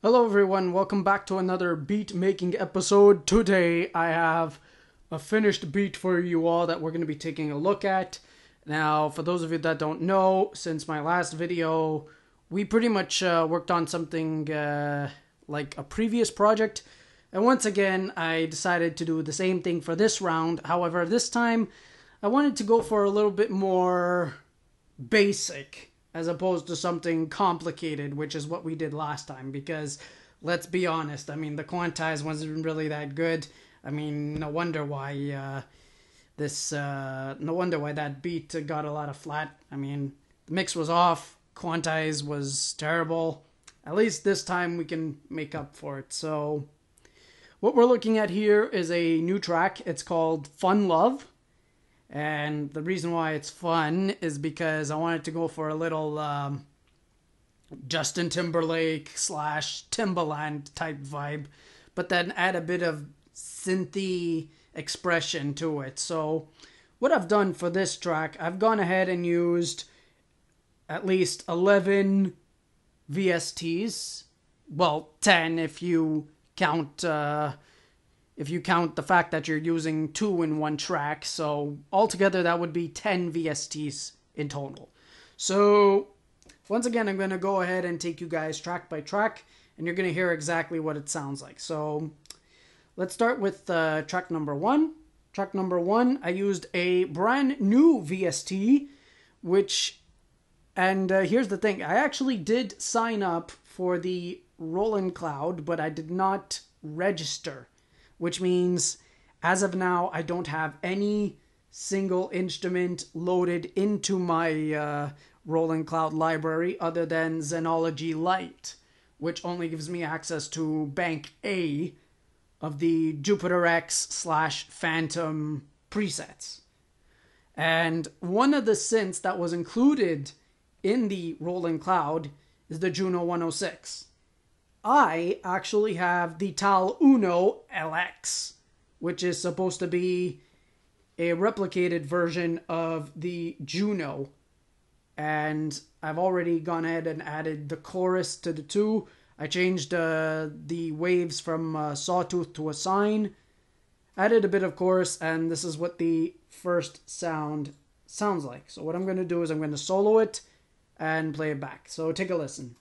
Hello everyone, welcome back to another beat making episode. Today I have a finished beat for you all that we're going to be taking a look at. Now, for those of you that don't know, since my last video, we pretty much worked on something like a previous project. And once again, I decided to do the same thing for this round. However, this time I wanted to go for a little bit more basic as opposed to something complicated, which is what we did last time. Because let's be honest, I mean, the quantize wasn't really that good. I mean, no wonder why no wonder why that beat got a lot of flat. I mean, the mix was off, quantize was terrible. At least this time we can make up for it. So what we're looking at here is a new track. It's called Fun Love. And the reason why it's fun is because I wanted to go for a little Justin Timberlake / Timbaland type vibe, but then add a bit of synthy expression to it. So what I've done for this track, I've gone ahead and used at least 11 VSTs. Well, 10 if you count the fact that you're using 2 in one track. So altogether that would be 10 VSTs in total. So once again, I'm going to go ahead and take you guys track by track, and you're going to hear exactly what it sounds like. So let's start with track number 1. Track number 1, I used a brand new VST, here's the thing, I actually did sign up for the Roland Cloud, but I did not register. Which means, as of now, I don't have any single instrument loaded into my Roland Cloud library other than Xenology Lite, which only gives me access to Bank A of the Jupiter X / Phantom presets. And one of the synths that was included in the Roland Cloud is the Juno 106. I actually have the Tal Uno LX, which is supposed to be a replicated version of the Juno. And I've already gone ahead and added the chorus to the 2. I changed the waves from sawtooth to a sine, added a bit of chorus, and this is what the first sound sounds like. So what I'm going to do is I'm going to solo it and play it back. So take a listen.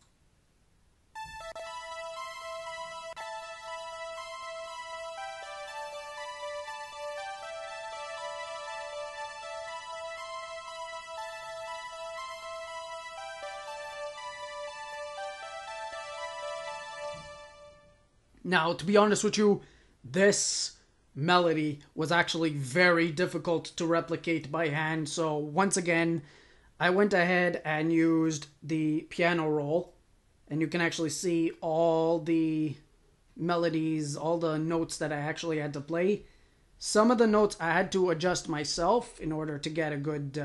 Now, to be honest with you, this melody was actually very difficult to replicate by hand. So once again, I went ahead and used the piano roll. And you can actually see all the melodies, all the notes that I actually had to play. Some of the notes I had to adjust myself in order to get a good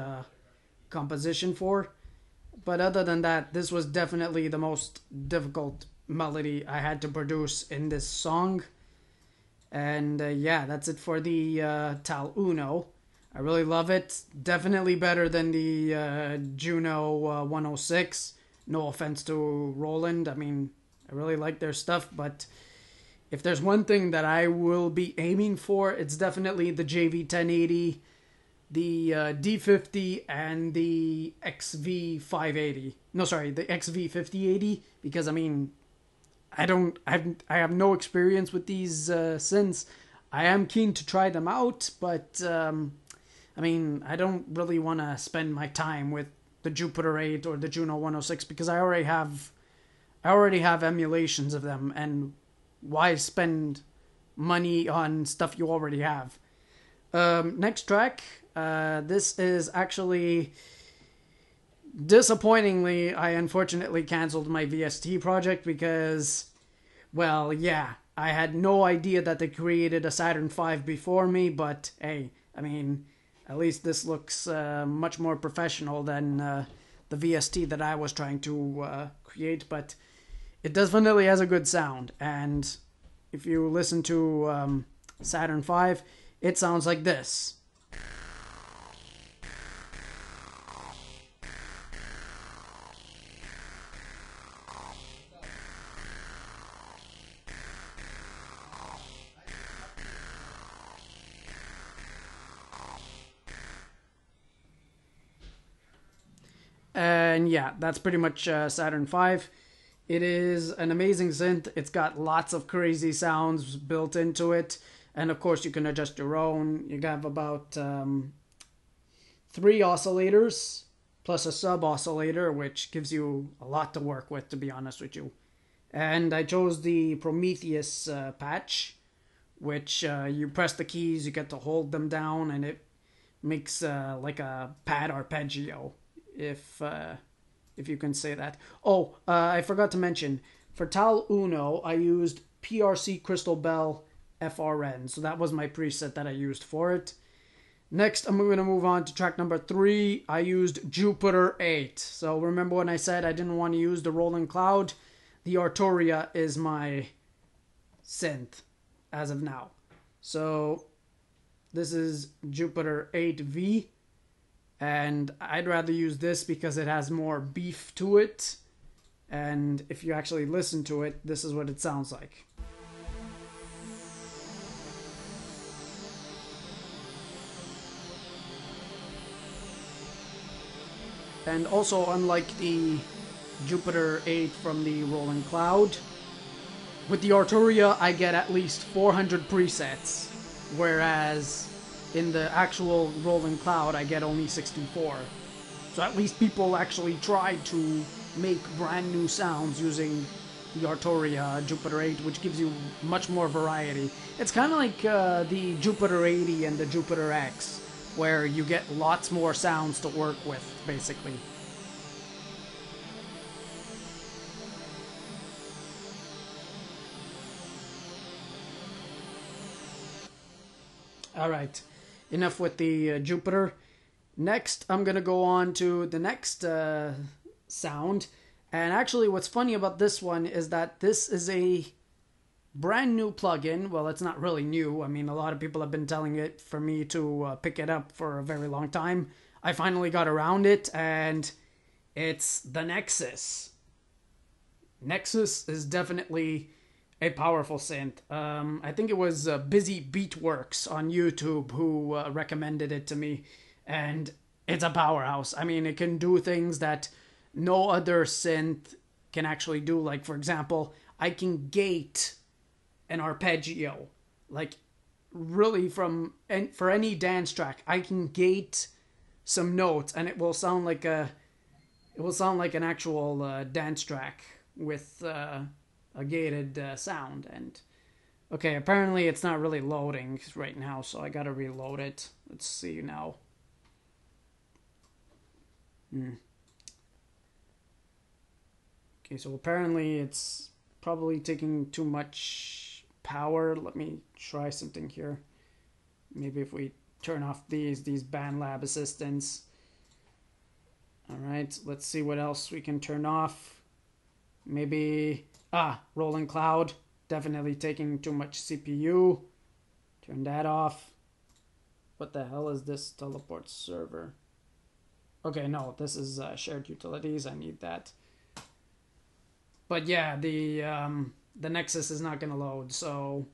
composition for. But other than that, this was definitely the most difficult melody I had to produce in this song. And yeah, that's it for the Tal Uno. I really love it. Definitely better than the Juno 106. No offense to Roland. I mean, I really like their stuff, but if there's one thing that I will be aiming for, it's definitely the JV1080, the D50, and the XV580. No, sorry, the XV5080, because I mean, I have no experience with these synths. I am keen to try them out, but I mean, I don't really want to spend my time with the Jupiter 8 or the Juno 106 because I already have emulations of them, and why spend money on stuff you already have? Next track, this is actually, disappointingly, I unfortunately canceled my VST project because, well, yeah, I had no idea that they created a Saturn V before me, but hey, I mean, at least this looks much more professional than the VST that I was trying to create, but it definitely has a good sound, and if you listen to Saturn V, it sounds like this. And yeah, that's pretty much Saturn V. It is an amazing synth. It's got lots of crazy sounds built into it. And of course, you can adjust your own. You have about 3 oscillators plus a sub oscillator, which gives you a lot to work with, to be honest with you. And I chose the Prometheus patch, which you press the keys, you get to hold them down, and it makes like a pad arpeggio, if you can say that. Oh, I forgot to mention, for Tal Uno, I used PRC Crystal Bell FRN, so that was my preset that I used for it. Next, I'm going to move on to track number 3. I used Jupiter 8. So remember when I said I didn't want to use the Rolling Cloud? The Arturia is my synth as of now. So this is Jupiter 8V. And I'd rather use this because it has more beef to it. And if you actually listen to it, this is what it sounds like. And also, unlike the Jupiter 8 from the Rolling Cloud, with the Arturia I get at least 400 presets, whereas in the actual Rolling Cloud I get only 64. So at least people actually tried to make brand new sounds using the Arturia Jupiter 8, which gives you much more variety. It's kind of like the Jupiter 80 and the Jupiter X, where you get lots more sounds to work with, basically. Alright, enough with the Jupiter. Next, I'm going to go on to the next sound. And actually, what's funny about this one is that this is a brand new plugin. Well, it's not really new. I mean, a lot of people have been telling it for me to pick it up for a very long time. I finally got around it, and it's the Nexus. Nexus is definitely a powerful synth. I think it was Busy Beatworks on YouTube who recommended it to me, and it's a powerhouse. I mean, it can do things that no other synth can actually do. Like, for example, I can gate an arpeggio, like really for any dance track. I can gate some notes, and it will sound like an actual dance track with a gated sound. And okay, apparently it's not really loading right now, so I gotta reload it. Let's see now. Okay, so apparently it's probably taking too much power. Let me try something here. Maybe if we turn off these BandLab assistants. Alright, let's see what else we can turn off. Maybe Rolling Cloud, definitely taking too much CPU. Turn that off. What the hell is this teleport server? Okay, no, this is shared utilities. I need that. But yeah, the Nexus is not going to load, so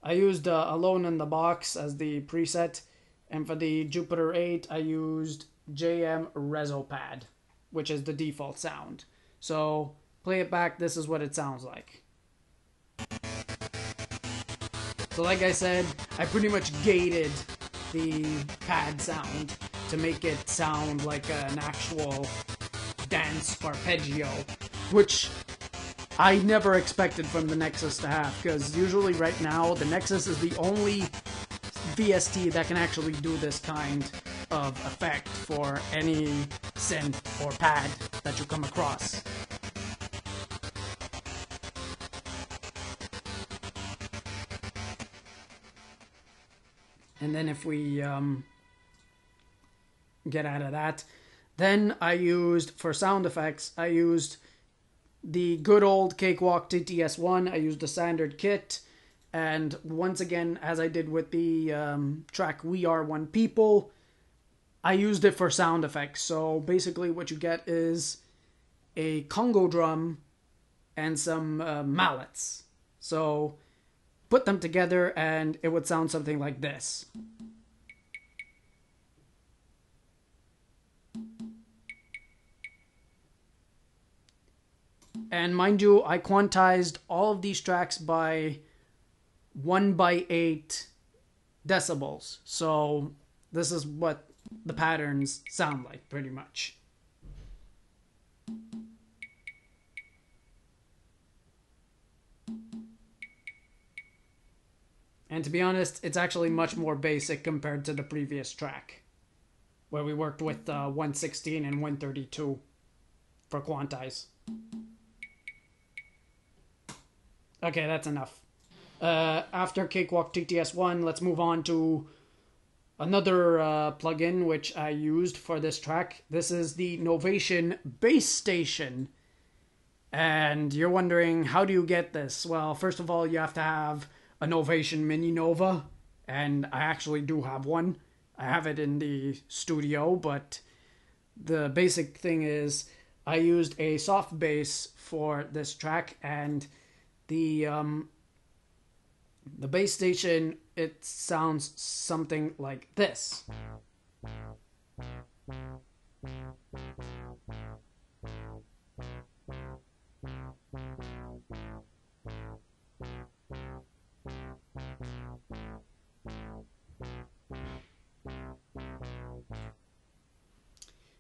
I used Alone in the Box as the preset, and for the Jupiter 8, I used JM Resopad, which is the default sound. So, play it back, this is what it sounds like. So like I said, I pretty much gated the pad sound to make it sound like an actual dance arpeggio, which I never expected from the Nexus to have, because usually right now the Nexus is the only VST that can actually do this kind of effect for any synth or pad that you come across. And then if we get out of that, then I used, for sound effects, I used the good old Cakewalk TTS1. I used a standard kit, and once again, as I did with the track We Are One People, I used it for sound effects. So basically what you get is a Congo drum and some mallets. So put them together and it would sound something like this. And mind you, I quantized all of these tracks by 1/8 decibels. So this is what the patterns sound like, pretty much. And to be honest, it's actually much more basic compared to the previous track, where we worked with 116 and 132 for quantize. Okay, that's enough. After Cakewalk TTS1, let's move on to another plugin which I used for this track. This is the Novation Bass Station. And you're wondering, how do you get this? Well, first of all, you have to have a Novation Mini Nova, and I actually do have one. I have it in the studio, but the basic thing is I used a soft bass for this track, and the bass station, it sounds something like this.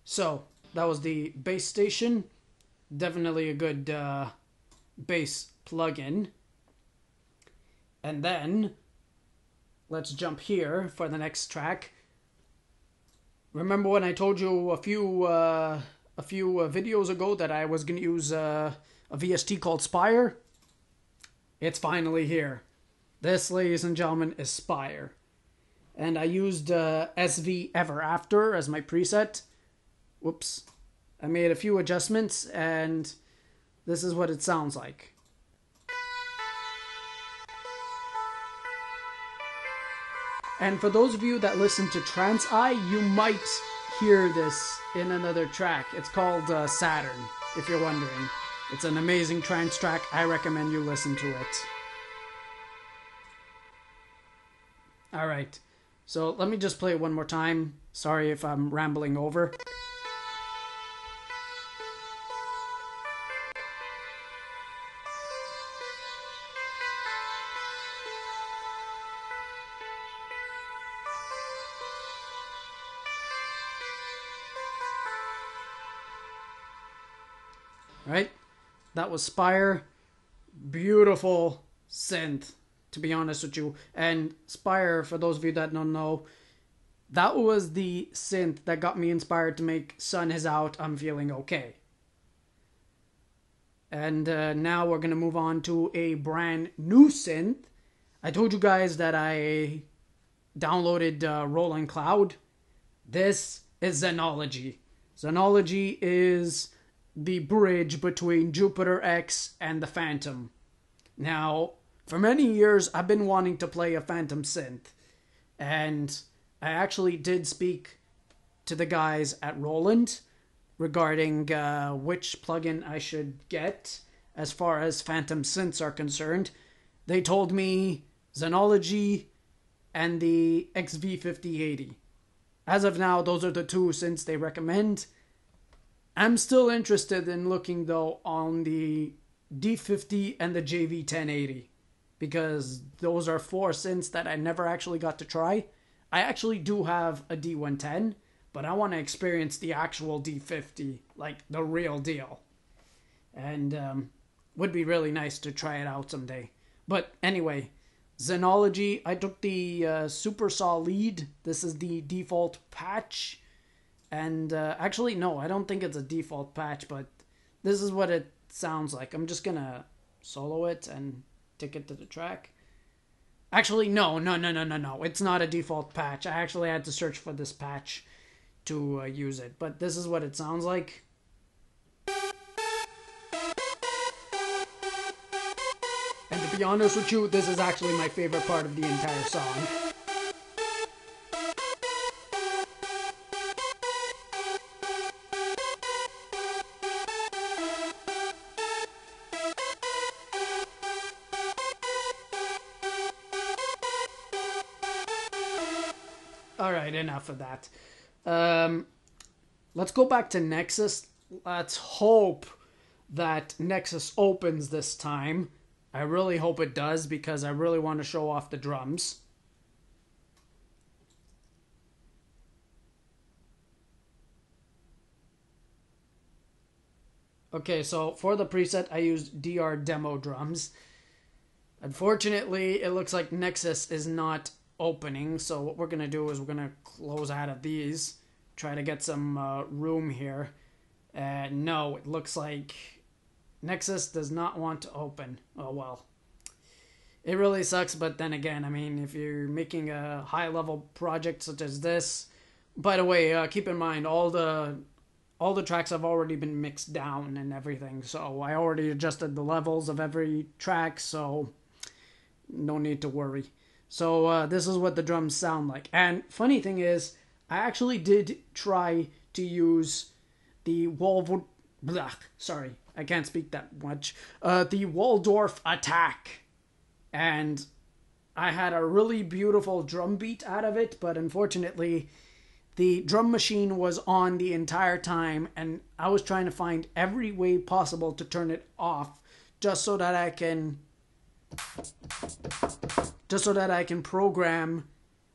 So that was the bass station. Definitely a good bass plugin. And then let's jump here for the next track. Remember when I told you a few videos ago that I was going to use a VST called Spire? It's finally here. This, ladies and gentlemen, is Spire. And I used SV Ever After as my preset. Whoops. I made a few adjustments, and this is what it sounds like. And for those of you that listen to Trance Eye, you might hear this in another track. It's called Saturn, if you're wondering. It's an amazing trance track. I recommend you listen to it. Alright, so let me just play it one more time. Sorry if I'm rambling over. Right? That was Spire. Beautiful synth, to be honest with you. And Spire, for those of you that don't know, that was the synth that got me inspired to make Sun Is Out, I'm Feeling Okay. And now we're going to move on to a brand new synth. I told you guys that I downloaded Roland Cloud. This is Xenology. Xenology is the bridge between Jupiter X and the Phantom. Now, for many years, I've been wanting to play a Phantom synth, and I actually did speak to the guys at Roland regarding which plugin I should get as far as Phantom synths are concerned. They told me Xenology and the XV5080. As of now, those are the two synths they recommend. I'm still interested in looking, though, on the D50 and the JV1080, because those are four synths that I never actually got to try. I actually do have a D110, but I want to experience the actual D50, like the real deal. And would be really nice to try it out someday. But anyway, Xenology, I took the Super Saw lead. This is the default patch. And actually, no, I don't think it's a default patch, but this is what it sounds like. I'm just going to solo it and take it to the track. Actually, no. It's not a default patch. I actually had to search for this patch to use it. But this is what it sounds like. And to be honest with you, this is actually my favorite part of the entire song. Alright, enough of that. Let's go back to Nexus. Let's hope that Nexus opens this time. I really hope it does because I really want to show off the drums. Okay, so for the preset, I used DR demo drums. Unfortunately, it looks like Nexus is not opening, so what we're going to do is we're going to close out of these, try to get some room here. No, it looks like Nexus does not want to open. Oh well. It really sucks, but then again, I mean, if you're making a high-level project such as this... By the way, keep in mind, all the tracks have already been mixed down and everything, so I already adjusted the levels of every track, so no need to worry. So this is what the drums sound like. And funny thing is, I actually did try to use the sorry, I can't speak that much. The Waldorf attack. And I had a really beautiful drum beat out of it, but unfortunately, the drum machine was on the entire time, and I was trying to find every way possible to turn it off, just so that I can program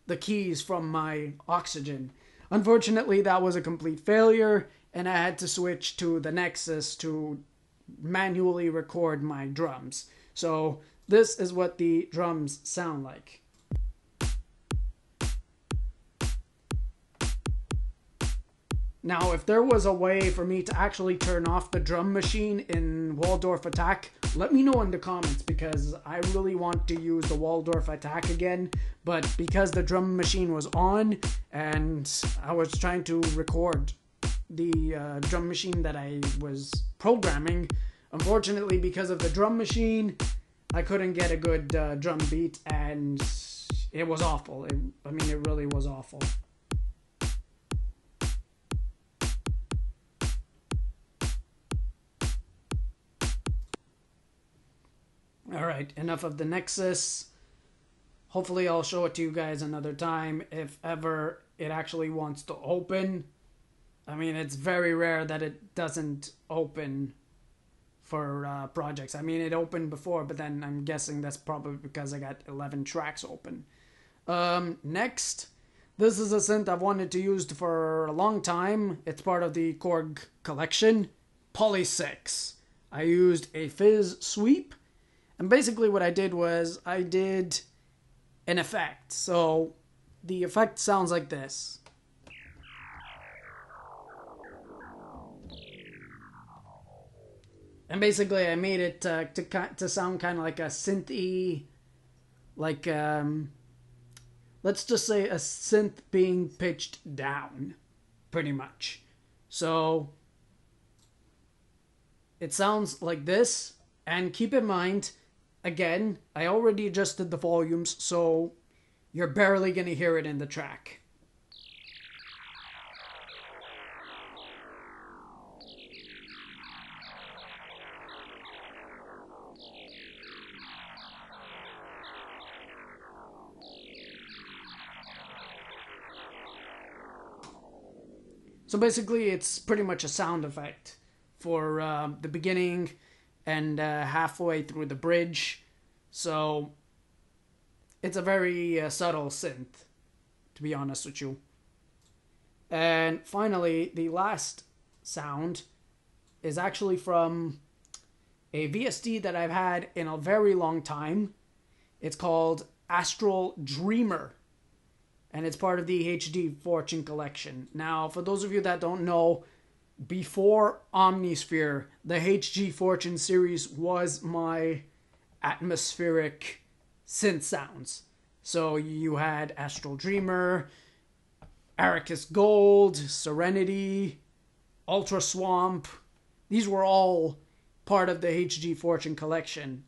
the keys from my Oxygen. Unfortunately, that was a complete failure, and I had to switch to the Nexus to manually record my drums. So this is what the drums sound like. Now, if there was a way for me to actually turn off the drum machine in Waldorf Attack, let me know in the comments, because I really want to use the Waldorf Attack again, but because the drum machine was on and I was trying to record the drum machine that I was programming, unfortunately, because of the drum machine, I couldn't get a good drum beat, and it was awful. It really was awful. Alright, enough of the Nexus. Hopefully I'll show it to you guys another time if ever it actually wants to open. I mean, it's very rare that it doesn't open for projects. I mean, it opened before, but then I'm guessing that's probably because I got 11 tracks open. Next, this is a synth I've wanted to use for a long time. It's part of the Korg collection, Poly 6. I used a fizz sweep, and basically what I did was I did an effect. So the effect sounds like this. And basically I made it to sound kind of like a synthy, like, let's just say a synth being pitched down, pretty much. So it sounds like this, and keep in mind, again, I already adjusted the volumes, so you're barely going to hear it in the track. So basically, it's pretty much a sound effect for the beginning and halfway through the bridge. So it's a very subtle synth, to be honest with you. And finally, the last sound is actually from a VST that I've had in a very long time. It's called Astral Dreamer, and it's part of the HD Fortune collection. Now, for those of you that don't know, before Omnisphere, the HG Fortune series was my atmospheric synth sounds. So you had Astral Dreamer, Arrakis Gold, Serenity, Ultra Swamp. These were all part of the HG Fortune collection.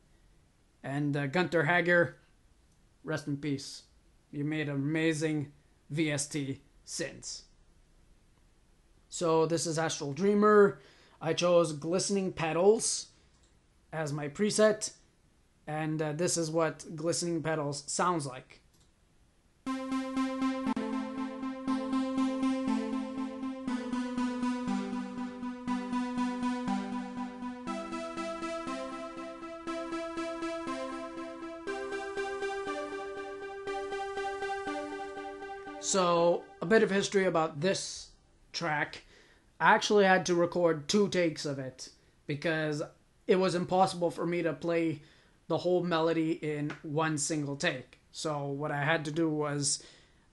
And Gunther Hager, rest in peace. You made amazing VST synths. So this is Astral Dreamer. I chose Glistening Petals as my preset, and this is what Glistening Petals sounds like. So, a bit of history about this track. I actually had to record 2 takes of it because it was impossible for me to play the whole melody in one single take. So, what I had to do was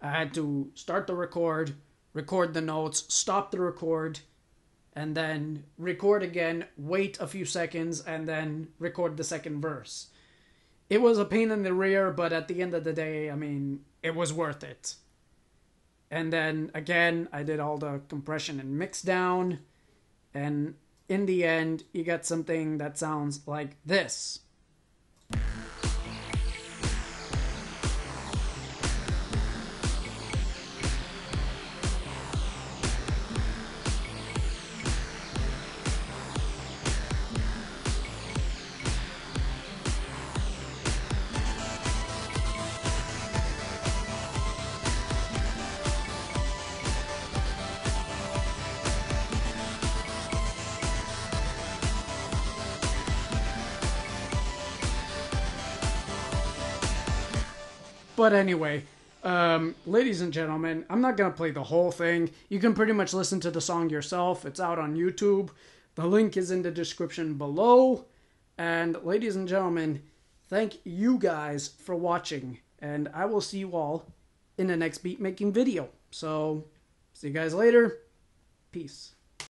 I had to start the record the notes, stop the record, and then record again, wait a few seconds, and then record the second verse. It was a pain in the rear, but at the end of the day, I mean, it was worth it. And then again, I did all the compression and mix down, and in the end, you get something that sounds like this. But anyway, ladies and gentlemen, I'm not going to play the whole thing. You can pretty much listen to the song yourself. It's out on YouTube. The link is in the description below. And ladies and gentlemen, thank you guys for watching. And I will see you all in the next beat making video. So, see you guys later. Peace.